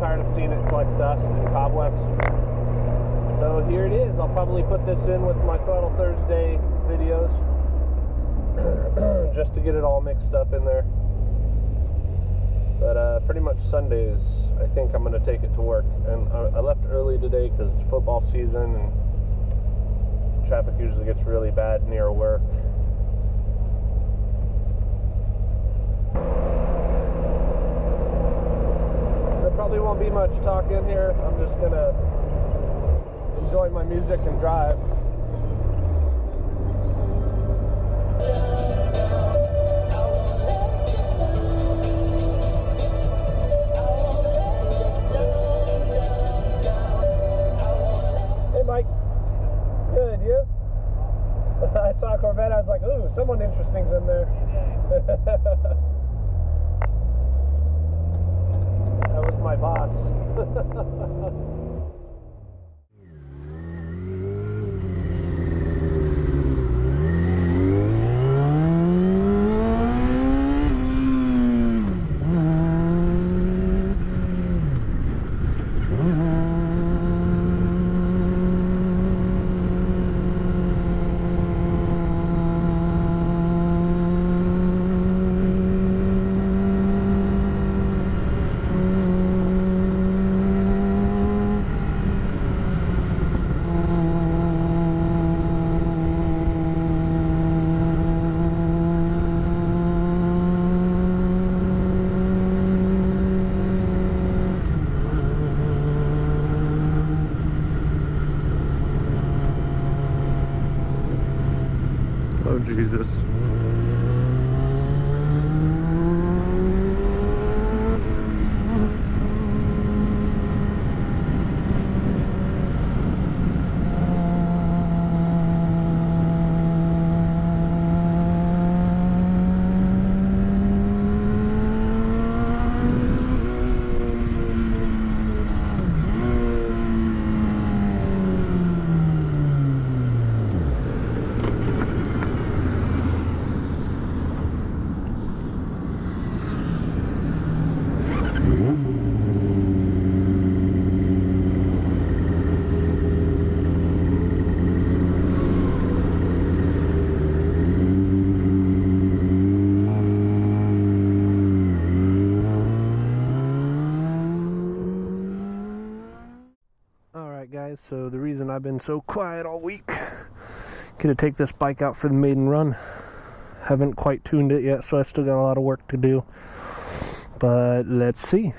tired of seeing it collect dust and cobwebs. So here it is. I'll probably put this in with my Throttle Thursday videos just to get it all mixed up in there. But pretty much Sundays, I think I'm going to take it to work. And I left early today because it's football season and traffic usually gets really bad near work. There probably won't be much talk in here. I'm just going to enjoy my music and drive. Hey Mike. Good, you? I saw a Corvette, I was like, ooh, someone interesting's in there. That was my boss. Oh, Jesus. Guys, so the reason I've been so quiet all week, gonna take this bike out for the maiden run. Haven't quite tuned it yet, so I still got a lot of work to do, but let's see.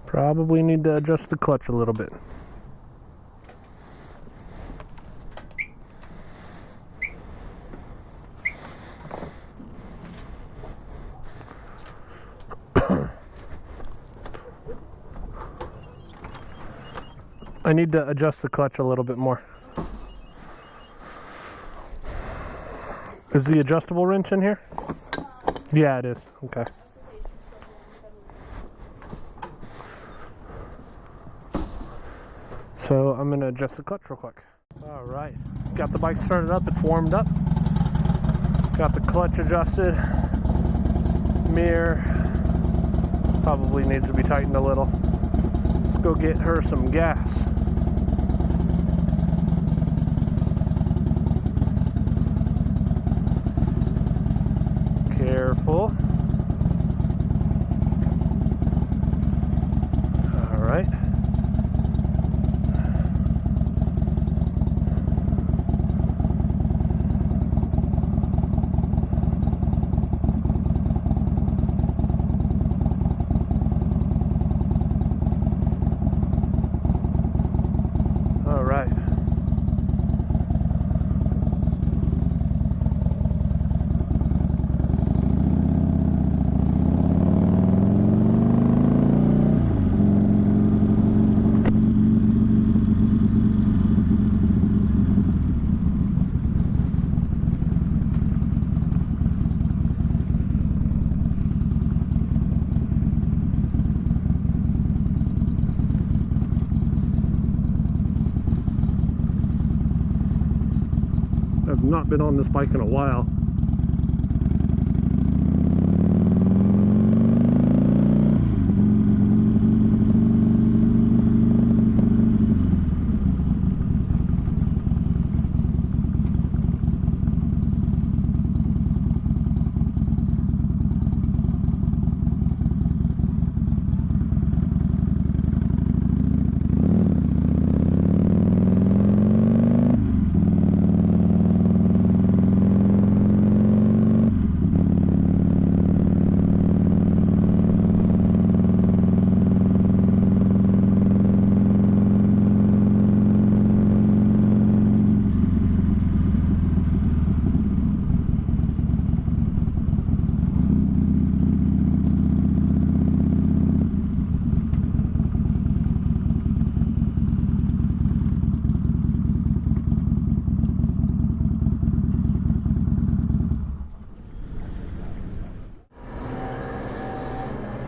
Probably need to adjust the clutch a little bit. I need to adjust the clutch a little bit more. Is the adjustable wrench in here? Yeah, it is. Okay. So I'm going to adjust the clutch real quick. Alright, got the bike started up, it's warmed up. Got the clutch adjusted. Mirror probably needs to be tightened a little. Let's go get her some gas. Careful. Alright. not been on this bike in a while.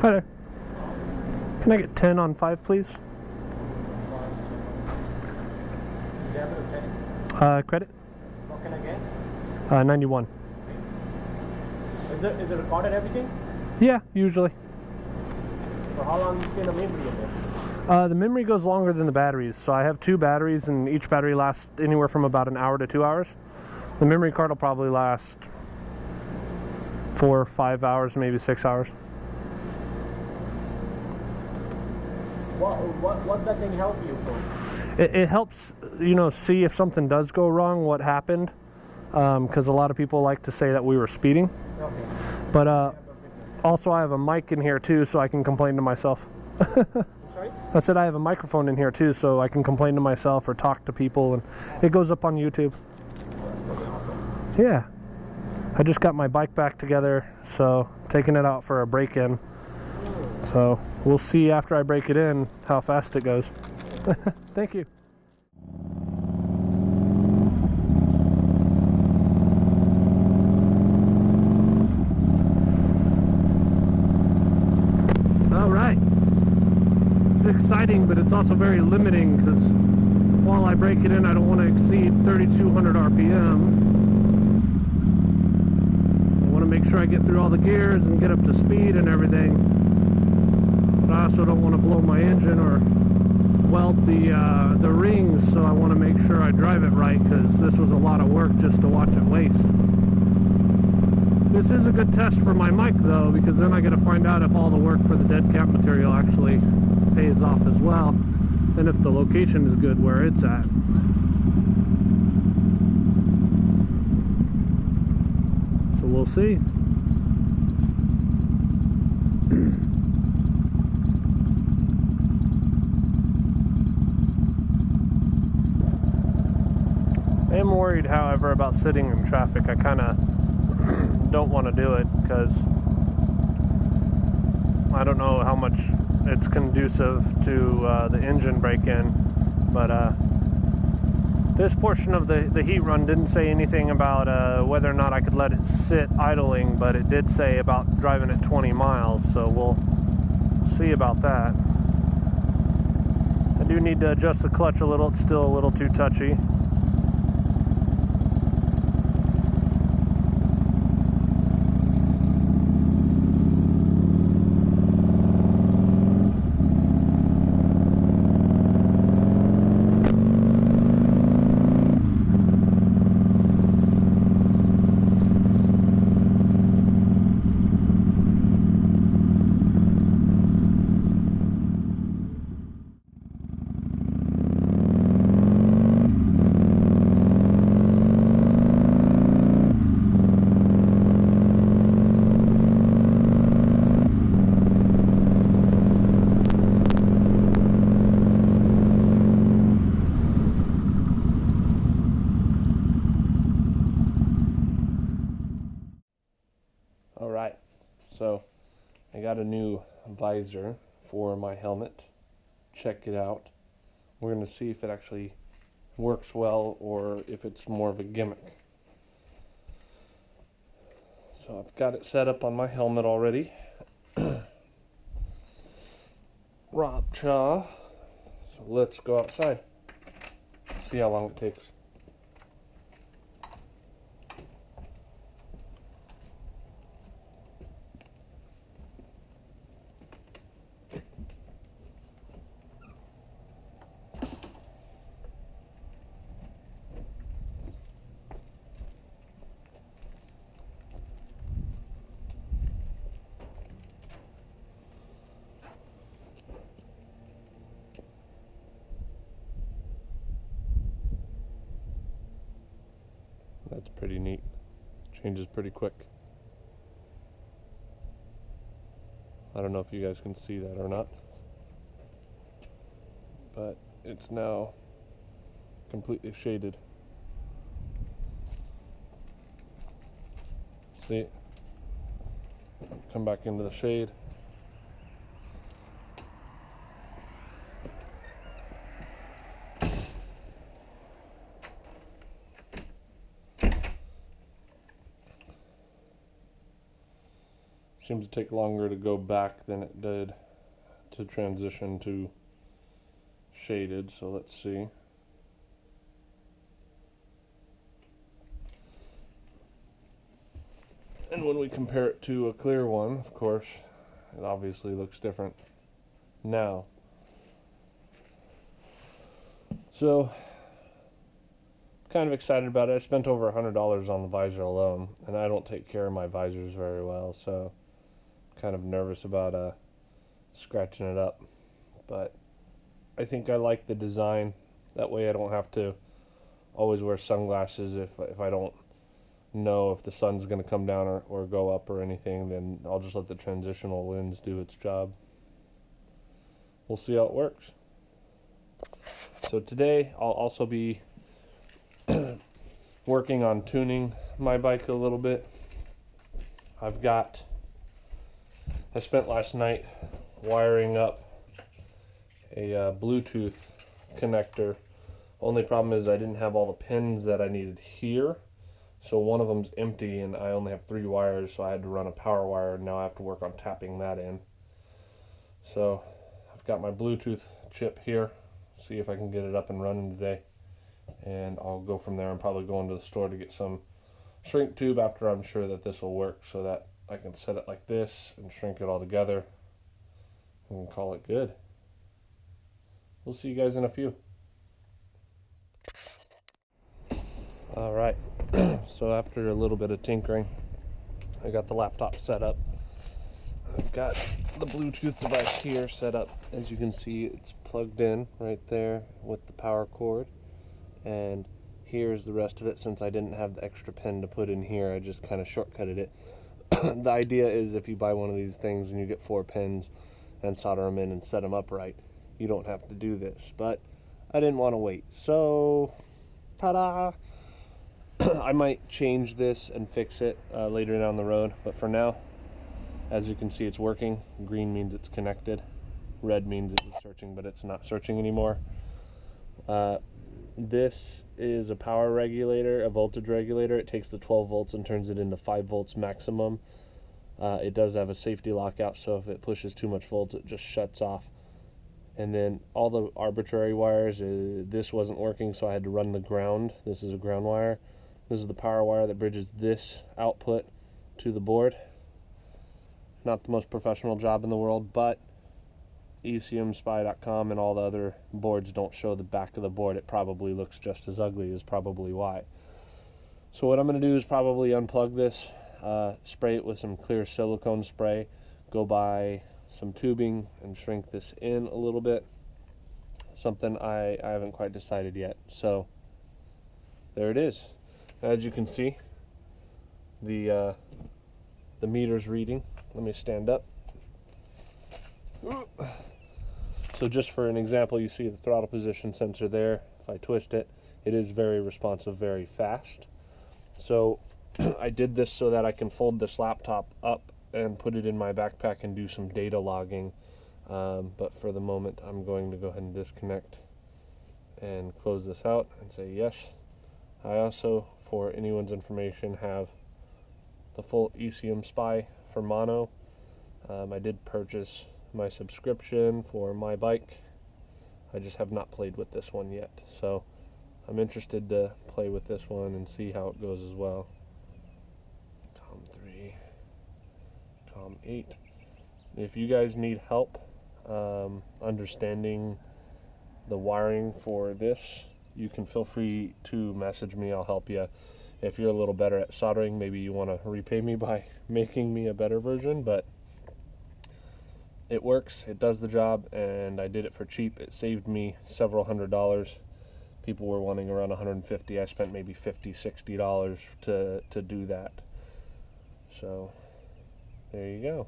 Hi there. Can I get 10 on 5, please? Debit or credit? Credit. What can I guess? 91. Is it recorded everything? Yeah, usually. For how long you stay in the memory in there? The memory goes longer than the batteries, so I have 2 batteries, and each battery lasts anywhere from about an hour to 2 hours. The memory card will probably last 4 or 5 hours, maybe 6 hours. What that thing help you for? It helps, you know, see if something does go wrong, what happened, because a lot of people like to say that we were speeding. Okay. But also I have a mic in here too, so I can complain to myself. I'm sorry? I said I have a microphone in here too, so I can complain to myself or talk to people, and it goes up on YouTube. That's pretty awesome. Yeah. I just got my bike back together, so taking it out for a break-in. So we'll see after I break it in how fast it goes. Thank you. All right. It's exciting, but it's also very limiting because while I break it in, I don't want to exceed 3,200 RPM. I want to make sure I get through all the gears and get up to speed and everything. But I also don't want to blow my engine or weld the rings, so I want to make sure I drive it right, because this was a lot of work just to watch it waste. This is a good test for my mic though, because then I get to find out if all the work for the dead cat material actually pays off as well, and if the location is good where it's at. So we'll see. I am worried, however, about sitting in traffic. I kind of don't want to do it because I don't know how much it's conducive to the engine break-in, but this portion of the heat run didn't say anything about whether or not I could let it sit idling, but it did say about driving at 20 miles, so we'll see about that. I do need to adjust the clutch a little. It's still a little too touchy. Alright, so I got a new visor for my helmet. Check it out. We're going to see if it actually works well or if it's more of a gimmick. So I've got it set up on my helmet already. Rob Chaw. So let's go outside. See how long it takes. That's pretty neat. Changes pretty quick. I don't know if you guys can see that or not, but it's now completely shaded. See? Come back into the shade. Seems to take longer to go back than it did to transition to shaded, so let's see. And when we compare it to a clear one, of course, it obviously looks different now. So, kind of excited about it. I spent over $100 on the visor alone, and I don't take care of my visors very well, so kind of nervous about scratching it up. But I think I like the design. That way I don't have to always wear sunglasses if I don't know if the sun's going to come down or go up or anything. Then I'll just let the transitional lens do its job. We'll see how it works. So today I'll also be working on tuning my bike a little bit. I spent last night wiring up a Bluetooth connector. Only problem is I didn't have all the pins that I needed here, so one of them's empty and I only have 3 wires, so I had to run a power wire, and now I have to work on tapping that in. So I've got my Bluetooth chip here, see if I can get it up and running today, and I'll go from there. I'm probably going to the store to get some shrink tube after I'm sure that this will work, so that I can set it like this and shrink it all together and call it good. We'll see you guys in a few. Alright, so after a little bit of tinkering, I got the laptop set up. I've got the Bluetooth device here set up. As you can see, it's plugged in right there with the power cord, and here's the rest of it. Since I didn't have the extra pin to put in here, I just kind of shortcutted it. The idea is if you buy one of these things and you get 4 pins and solder them in and set them up right, you don't have to do this. But I didn't want to wait, so ta-da! I might change this and fix it later down the road, but for now, as you can see, it's working. Green means it's connected. Red means it was searching, but it's not searching anymore. This is a power regulator, a voltage regulator. It takes the 12 volts and turns it into 5 volts maximum. It does have a safety lockout, so if it pushes too much volts, it just shuts off. And then all the arbitrary wires, this wasn't working, so I had to run the ground. This is a ground wire. This is the power wire that bridges this output to the board. Not the most professional job in the world, but ECMspy.com and all the other boards don't show the back of the board. It probably looks just as ugly, is probably why. So what I'm going to do is probably unplug this, spray it with some clear silicone spray, go buy some tubing and shrink this in a little bit. Something I haven't quite decided yet. So there it is. As you can see, the meter's reading. Let me stand up. So just for an example, you see the throttle position sensor there. If I twist it, it is very responsive, very fast. So I did this so that I can fold this laptop up and put it in my backpack and do some data logging. But for the moment, I'm going to go ahead and disconnect and close this out and say yes. I also, for anyone's information, have the full ECM Spy for mono. I did purchase my subscription for my bike. I just have not played with this one yet, so I'm interested to play with this one and see how it goes as well. COM 3, COM 8. If you guys need help understanding the wiring for this, you can feel free to message me. I'll help you. If you're a little better at soldering, maybe you want to repay me by making me a better version, but it works, it does the job, and I did it for cheap. It saved me several $100s People were wanting around 150. I spent maybe $50-$60 to do that. So there you go.